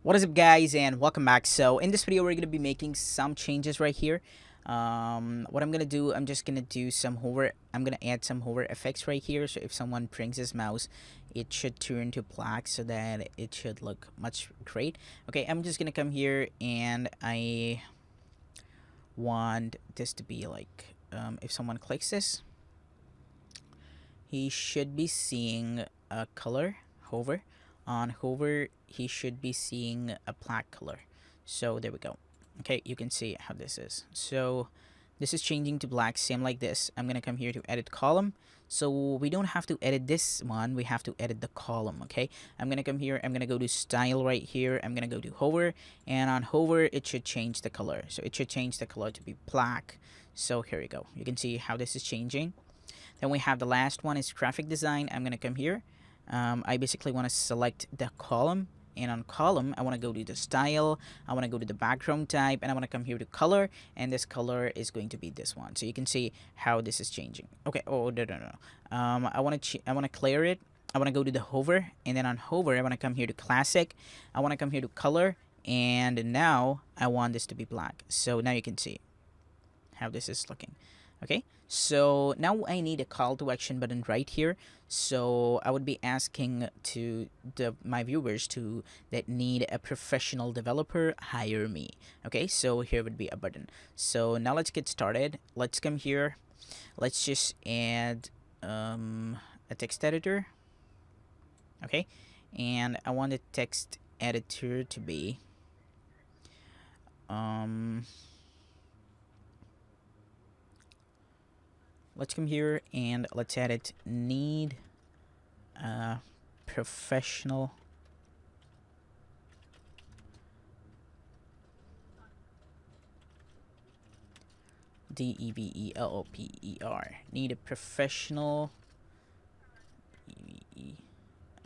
What is up, guys, and welcome back. So in this video we're going to be making some changes right here. What I'm going to do, I'm just going to do some hover. I'm going to add some hover effects right here, so if someone brings his mouse it should turn to black so that it should look much great. Okay, I'm just going to come here and I want this to be like, if someone clicks this, he should be seeing a color hover. On hover, he should be seeing a black color. So there we go. Okay, you can see how this is. So this is changing to black, same like this. I'm gonna come here to edit column. So we don't have to edit this one, we have to edit the column. Okay, I'm gonna come here, I'm gonna go to style right here, I'm gonna go to hover, and on hover it should change the color. So it should change the color to be black. So here we go, you can see how this is changing. Then we have the last one is graphic design. I'm gonna come here. I basically want to select the column, and on column I want to go to the style, I want to go to the background type, and I want to come here to color, and this color is going to be this one. So you can see how this is changing. Okay, oh no. I want to clear it. I want to go to the hover, and then on hover I want to come here to classic, I want to come here to color, and now I want this to be black. So now you can see how this is looking. Okay, so now I need a call to action button right here. So I would be asking to my viewers to that need a professional developer, hire me. Okay, so here would be a button. So now let's get started. Let's come here, let's just add a text editor. Okay, and I want the text editor to be let's come here and let's add it, need a professional developer, need a professional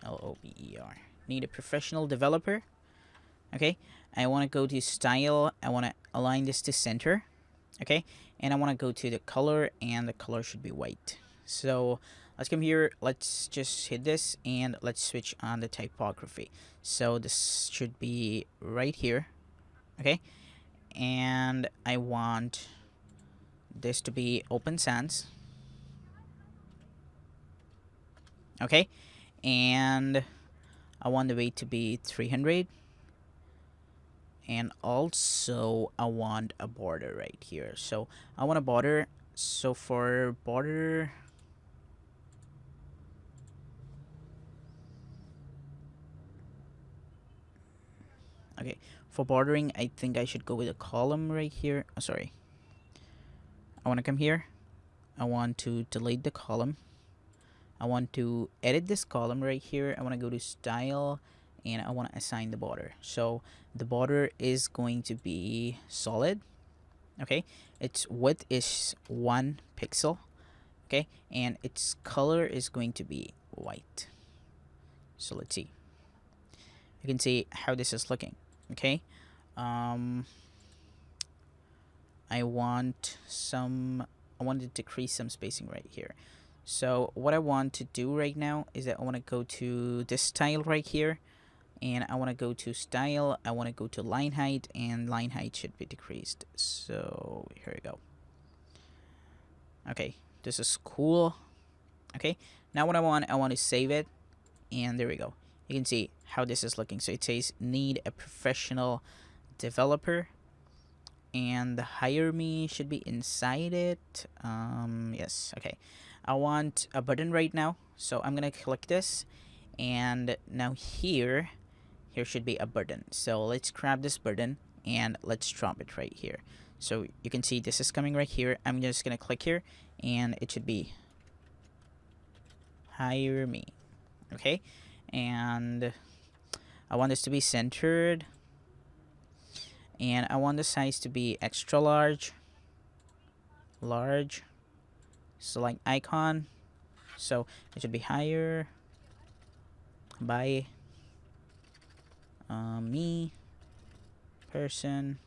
developer, need a professional developer. Okay, I want to go to style, I want to align this to center. Okay, and I want to go to the color, and the color should be white. So let's come here, let's just hit this, and let's switch on the typography. So this should be right here. Okay, and I want this to be open sans. Okay, and I want the weight to be 300, and also I want a border right here. So I want a border. So for border, okay, for bordering I think I should go with a column right here. Oh, sorry, I want to come here, I want to delete the column, I want to edit this column right here, I want to go to style, and I want to assign the border. So the border is going to be solid. Okay, its width is 1 pixel. Okay, and its color is going to be white. So let's see, you can see how this is looking. Okay, I want to decrease some spacing right here. So what I want to do right now is that I want to go to this style right here, and I want to go to style, I want to go to line height, and line height should be decreased. So here we go. Okay, this is cool. Okay, now what I want to save it, and there we go. You can see how this is looking. So it says need a professional developer, and the hire me should be inside it. Yes, okay, I want a button right now, so I'm gonna click this, and now here should be a button. So let's grab this button and let's drop it right here. So you can see this is coming right here. I'm just gonna click here, and it should be hire me. Okay, and I want this to be centered, and I want the size to be extra large, select icon, so it should be higher by me person.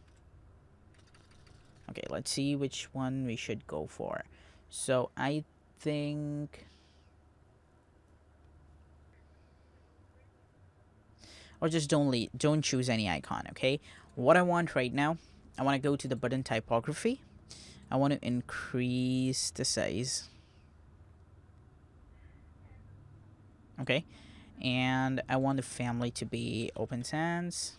Okay, let's see which one we should go for. So I think or just don't choose any icon. Okay, what I want right now, I want to go to the button typography. I want to increase the size. Okay, and I want the family to be open sans.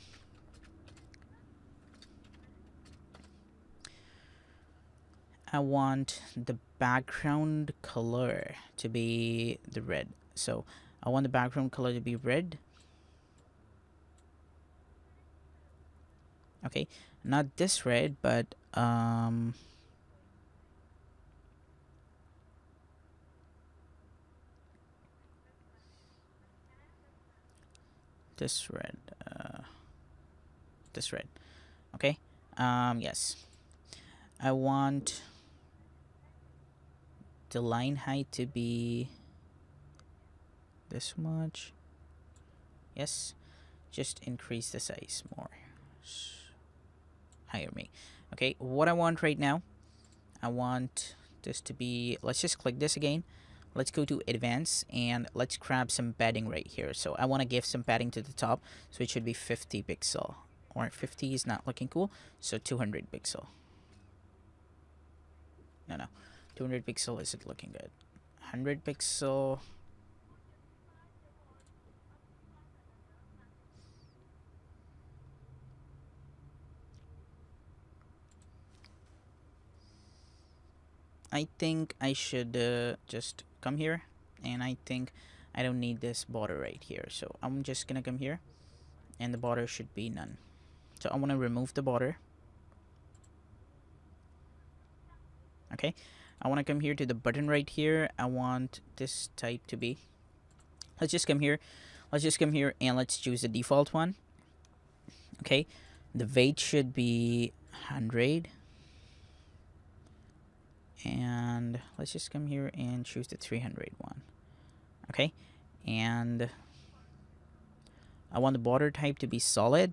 I want the background color to be the red. So I want the background color to be red. Okay, not this red, but this red. This red. Okay. Yes. I want the line height to be this much. Yes. Just increase the size more. Hire me. Okay. What I want right now, I want this to be. Let's just click this again. Let's go to advanced and let's grab some padding right here. So I want to give some padding to the top, so it should be 50 pixel. Or 50 is not looking cool, so 200 pixel. No, 200 pixel isn't looking good. 100 pixel. I think I should just come here, and I think I don't need this border right here, so I'm just gonna come here, and the border should be none. So I want to remove the border. Okay, I want to come here to the button right here. I want this type to be. Let's just come here. Let's just come here and let's choose the default one. Okay, the weight should be 100. And let's just come here and choose the 300 one. Okay, and I want the border type to be solid,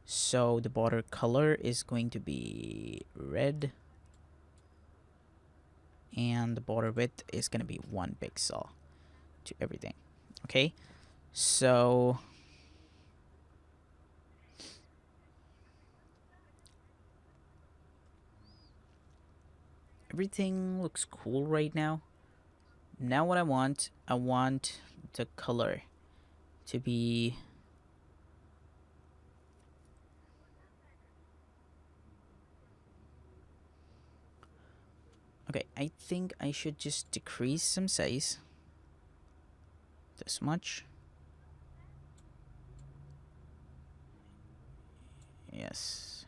so the border color is going to be red, and the border width is going to be 1 pixel to everything. Okay, so everything looks cool right now. Now what I want the color to be okay. I think I should just decrease some size this much. Yes,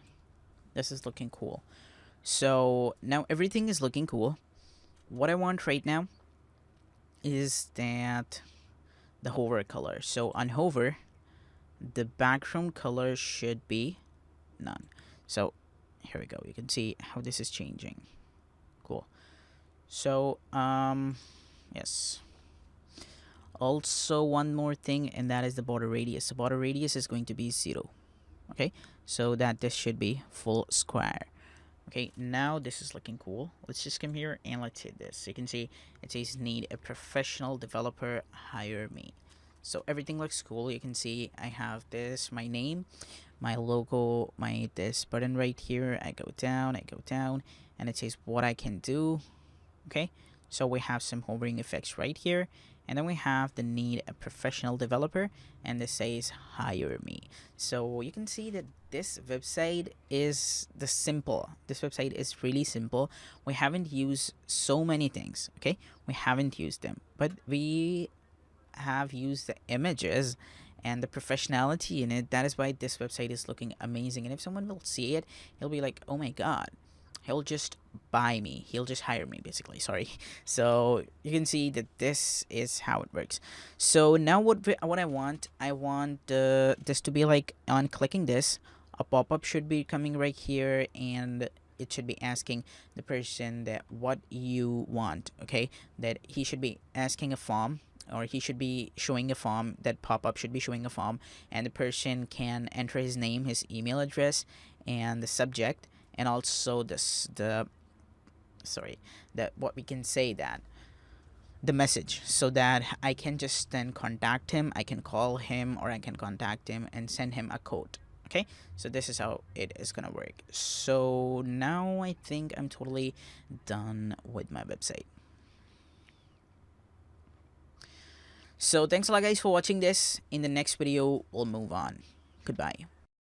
this is looking cool. So now everything is looking cool. What I want right now is that the hover color. So on hover, the background color should be none. So here we go. You can see how this is changing. Cool. So yes. Also one more thing, and that is the border radius. The border radius is going to be 0. Okay, so that this should be full square. Okay, now this is looking cool. Let's just come here and let's hit this. So you can see it says need a professional developer, hire me. So everything looks cool. You can see I have this, my name, my logo, my this button right here. I go down, and it says what I can do. Okay, so we have some hovering effects right here, and then we have the need a professional developer, and this says hire me. So you can see that this website is this website is really simple. We haven't used so many things. Okay, we haven't used them, but we have used the images and the professionality in it. That is why this website is looking amazing, and if someone will see it, he'll be like, oh my god, he'll just buy me, he'll just hire me, basically. Sorry. So you can see that this is how it works. So now what I want this to be like, on clicking this, a pop-up should be coming right here, and it should be asking the person that what you want. Okay, that he should be asking a form, or he should be showing a form. That pop-up should be showing a form, and the person can enter his name, his email address, and the subject, and also this the sorry, that what we can say that the message so that I can just then contact him. I can call him or I can contact him and send him a code. Okay, so this is how it is gonna work. So now I think I'm totally done with my website. So thanks a lot guys for watching this. In the next video we'll move on. Goodbye.